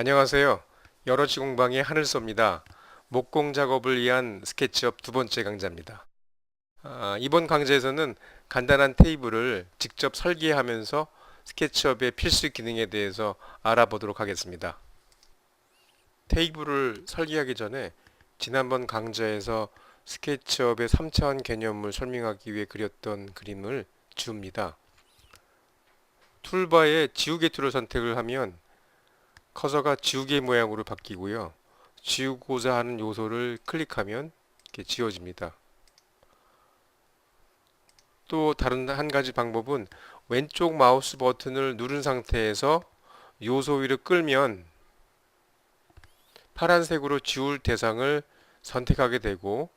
안녕하세요. 여러지 공방의 하늘소입니다. 목공 작업을 위한 스케치업 두 번째 강좌입니다. 이번 강좌에서는 간단한 테이블을 직접 설계하면서 스케치업의 필수 기능에 대해서 알아보도록 하겠습니다. 테이블을 설계하기 전에 지난번 강좌에서 스케치업의 3차원 개념을 설명하기 위해 그렸던 그림을 지웁니다. 툴바에 지우개 툴을 선택을 하면 커서가 지우개 모양으로 바뀌고요. 지우고자 하는 요소를 클릭하면 이렇게 지워집니다. 또 다른 한 가지 방법은 왼쪽 마우스 버튼을 누른 상태에서 요소 위로 끌면 파란색으로 지울 대상을 선택하게 되고,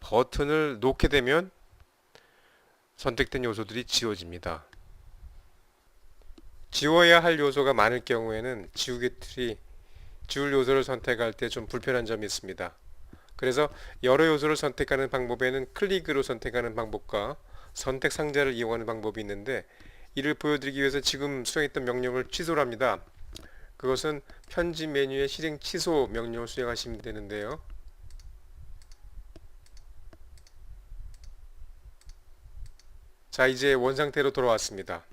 버튼을 놓게 되면 선택된 요소들이 지워집니다. 지워야 할 요소가 많을 경우에는 지우개 툴이 지울 요소를 선택할 때 좀 불편한 점이 있습니다. 그래서 여러 요소를 선택하는 방법에는 클릭으로 선택하는 방법과 선택 상자를 이용하는 방법이 있는데, 이를 보여드리기 위해서 지금 수행했던 명령을 취소를 합니다. 그것은 편집 메뉴의 실행 취소 명령을 수행하시면 되는데요. 자, 이제 원상태로 돌아왔습니다.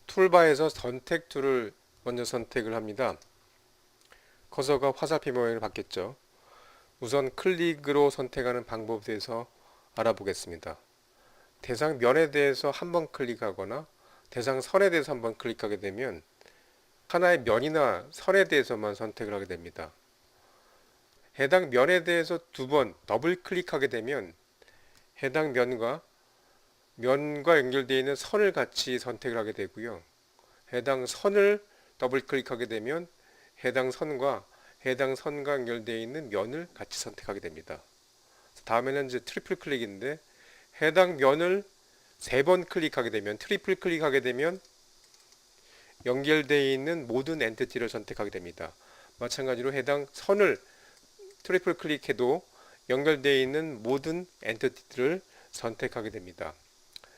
툴바에서 선택 툴을 먼저 선택을 합니다. 커서가 화살표 모양을 받겠죠. 우선 클릭으로 선택하는 방법에 대해서 알아보겠습니다. 대상 면에 대해서 한번 클릭하거나 대상 선에 대해서 한번 클릭하게 되면 하나의 면이나 선에 대해서만 선택을 하게 됩니다. 해당 면에 대해서 두 번 더블 클릭하게 되면 해당 면과 연결되어 있는 선을 같이 선택을 하게 되고요. 해당 선을 더블 클릭하게 되면 해당 선과 연결되어 있는 면을 같이 선택하게 됩니다. 다음에는 이제 트리플 클릭인데, 해당 면을 세 번 클릭하게 되면, 트리플 클릭하게 되면 연결되어 있는 모든 엔티티를 선택하게 됩니다. 마찬가지로 해당 선을 트리플 클릭해도 연결되어 있는 모든 엔티티를 선택하게 됩니다.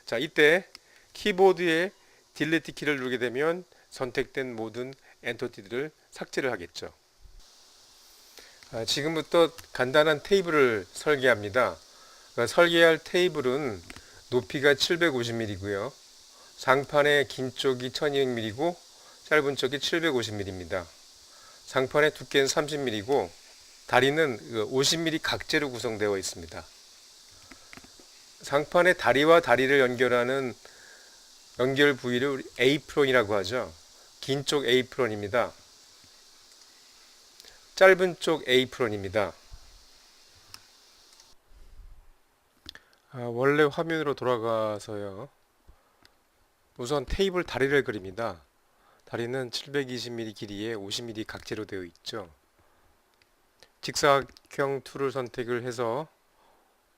자, 이때 키보드에 딜리트 키를 누르게 되면 선택된 모든 엔티티들을 삭제를 하겠죠. 지금부터 간단한 테이블을 설계합니다. 설계할 테이블은 높이가 750mm고요. 상판의 긴 쪽이 1200mm고 짧은 쪽이 750mm입니다. 상판의 두께는 30mm고 다리는 50mm 각재로 구성되어 있습니다. 상판의 다리와 다리를 연결하는 연결 부위를 A프론이라고 하죠. 긴 쪽 A프론입니다. 짧은 쪽 A프론입니다. 원래 화면으로 돌아가서요. 우선 테이블 다리를 그립니다. 다리는 720mm 길이에 50mm 각재로 되어 있죠. 직사각형 툴을 선택을 해서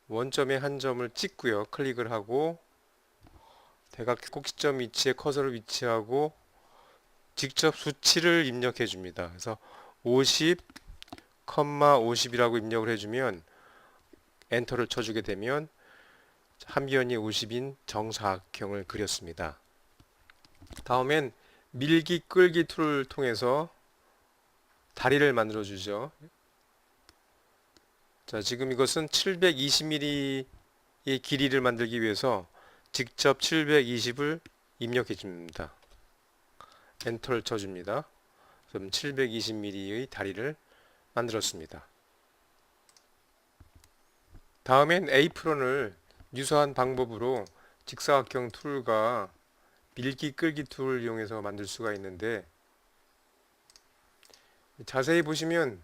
원점에 한 점을 찍고요. 클릭을 하고 대각 꼭지점 위치에 커서를 위치하고 직접 수치를 입력해 줍니다. 그래서 50, 50이라고 입력을 해주면 엔터를 쳐주게 되면 한 변이 50인 정사각형을 그렸습니다. 다음엔 밀기 끌기 툴을 통해서 다리를 만들어 주죠. 자, 지금 이것은 720mm의 길이를 만들기 위해서 직접 720을 입력해 줍니다. 엔터를 쳐줍니다. 그럼 720mm의 다리를 만들었습니다. 다음엔 A프론을 유사한 방법으로 직사각형 툴과 밀기 끌기 툴을 이용해서 만들 수가 있는데, 자세히 보시면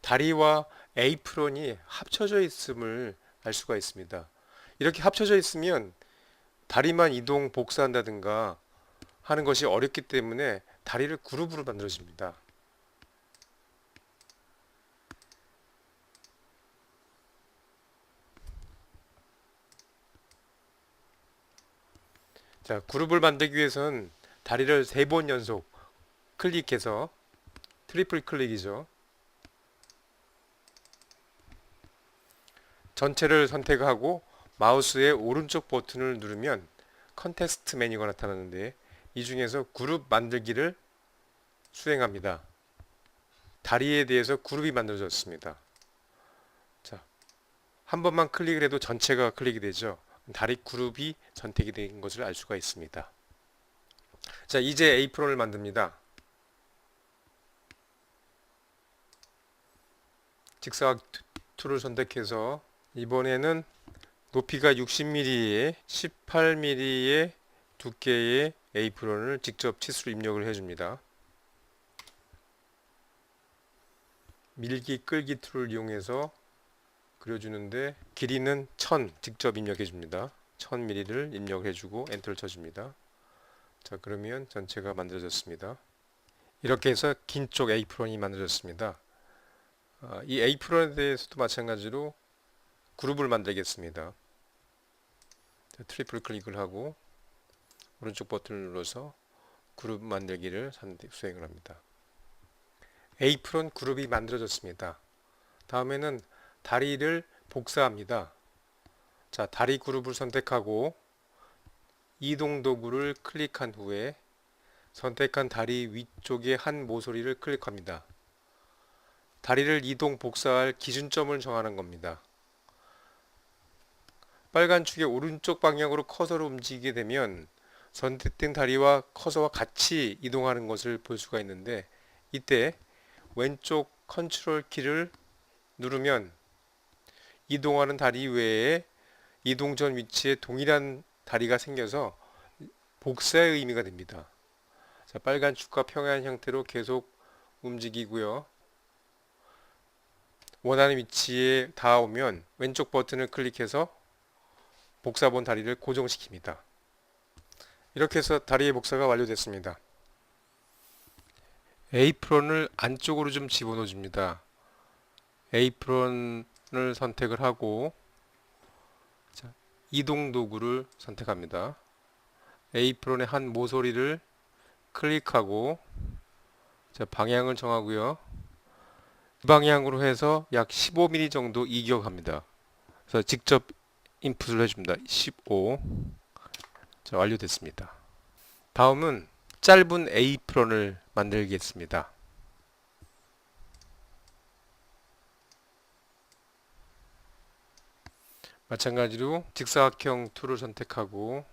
다리와 A프론이 합쳐져 있음을 알 수가 있습니다. 이렇게 합쳐져 있으면 다리만 이동 복사한다든가 하는 것이 어렵기 때문에 다리를 그룹으로 만들어집니다. 자, 그룹을 만들기 위해서는 다리를 3번 연속 클릭해서 트리플 클릭이죠. 전체를 선택하고 마우스의 오른쪽 버튼을 누르면 컨텍스트 메뉴가 나타나는데 이 중에서 그룹 만들기를 수행합니다. 다리에 대해서 그룹이 만들어졌습니다. 자, 한 번만 클릭을 해도 전체가 클릭이 되죠. 다리 그룹이 선택이 된 것을 알 수가 있습니다. 자, 이제 에이프론을 만듭니다. 직사각 툴을 선택해서 이번에는 높이가 60mm에 18mm의 두께의 에이프론을 직접 치수로 입력을 해줍니다. 밀기 끌기 툴을 이용해서 그려주는데 길이는 1000 직접 입력해줍니다. 1000mm를 입력해주고 엔터를 쳐줍니다. 자, 그러면 전체가 만들어졌습니다. 이렇게 해서 긴 쪽 에이프론이 만들어졌습니다. 이 에이프론에 대해서도 마찬가지로 그룹을 만들겠습니다. 자, 트리플 클릭을 하고 오른쪽 버튼을 눌러서 그룹 만들기를 수행을 합니다. 에이프론 그룹이 만들어졌습니다. 다음에는 다리를 복사합니다. 자, 다리 그룹을 선택하고 이동 도구를 클릭한 후에 선택한 다리 위쪽의 한 모서리를 클릭합니다. 다리를 이동 복사할 기준점을 정하는 겁니다. 빨간 축의 오른쪽 방향으로 커서를 움직이게 되면 선택된 다리와 커서와 같이 이동하는 것을 볼 수가 있는데 이때 왼쪽 컨트롤 키를 누르면 이동하는 다리 외에 이동 전 위치에 동일한 다리가 생겨서 복사의 의미가 됩니다. 자, 빨간 축과 평행한 형태로 계속 움직이고요. 원하는 위치에 닿아오면 왼쪽 버튼을 클릭해서 복사본 다리를 고정시킵니다. 이렇게 해서 다리의 복사가 완료됐습니다. 에이프론을 안쪽으로 좀 집어넣어 줍니다. 에이프론을 선택을 하고 자, 이동 도구를 선택합니다. 에이프론의 한 모서리를 클릭하고 자, 방향을 정하고요. 이 방향으로 해서 약 15mm 정도 이격합니다. 그래서 직접 인풋을 해줍니다. 15. 자, 완료됐습니다. 다음은 짧은 에이프론을 만들겠습니다. 마찬가지로 직사각형 툴을 선택하고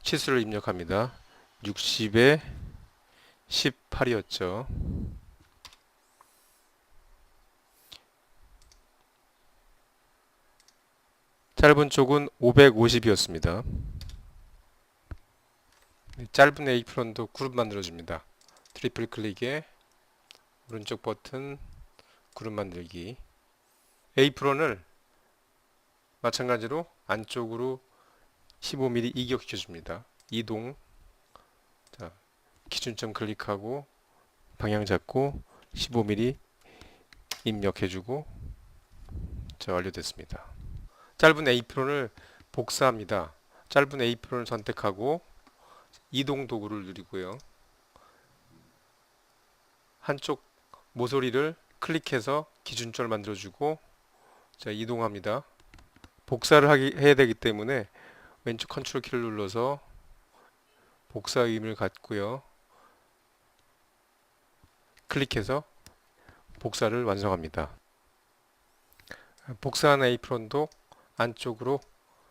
치수를 입력합니다. 60에 18이었죠. 짧은 쪽은 550이었습니다. 짧은 에이프론도 그룹 만들어줍니다. 트리플 클릭에 오른쪽 버튼 그룹 만들기. 에이프론을 마찬가지로 안쪽으로 15mm 이격시켜줍니다. 이동. 자, 기준점 클릭하고 방향 잡고 15mm 입력해주고 자, 완료됐습니다. 짧은 에이프론을 복사합니다. 짧은 에이프론을 선택하고 이동 도구를 누르고요. 한쪽 모서리를 클릭해서 기준점을 만들어주고 자, 이동합니다. 복사를 해야 되기 때문에 왼쪽 컨트롤 키를 눌러서 복사 의미를 갖고요. 클릭해서 복사를 완성합니다. 복사한 에이프론도 안쪽으로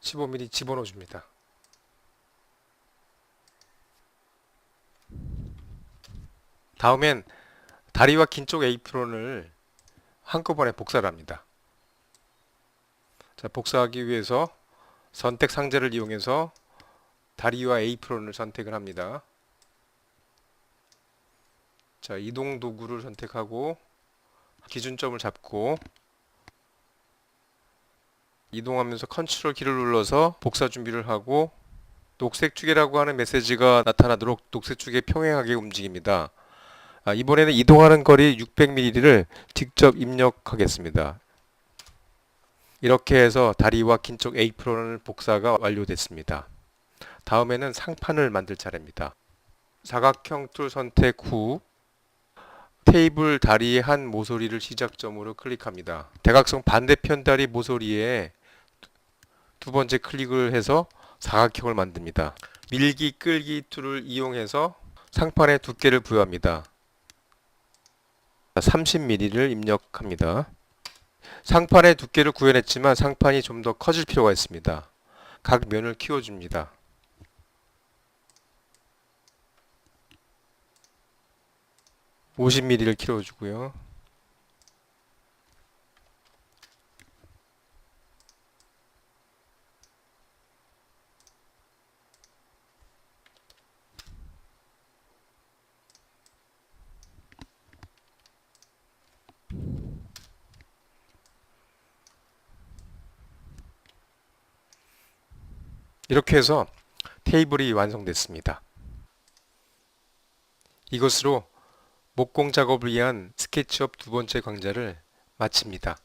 15mm 집어넣어 줍니다. 다음엔 다리와 긴 쪽 에이프론을 한꺼번에 복사를 합니다. 자, 복사하기 위해서 선택 상자를 이용해서 다리와 에이프론을 선택을 합니다. 자, 이동 도구를 선택하고 기준점을 잡고 이동하면서 컨트롤 키를 눌러서 복사 준비를 하고 녹색 축이라고 하는 메시지가 나타나도록 녹색 축에 평행하게 움직입니다. 이번에는 이동하는 거리 600mm를 직접 입력하겠습니다. 이렇게 해서 다리와 긴 쪽 에이프론을 복사가 완료됐습니다. 다음에는 상판을 만들 차례입니다. 사각형 툴 선택 후 테이블 다리의 한 모서리를 시작점으로 클릭합니다. 대각선 반대편 다리 모서리에 두 번째 클릭을 해서 사각형을 만듭니다. 밀기 끌기 툴을 이용해서 상판의 두께를 부여합니다. 30mm를 입력합니다. 상판의 두께를 구현했지만 상판이 좀 더 커질 필요가 있습니다. 각 면을 키워줍니다. (50mm를) 키워주고요. 이렇게 해서 테이블이 완성됐습니다. 이것으로 목공 작업을 위한 스케치업 두 번째 강좌를 마칩니다.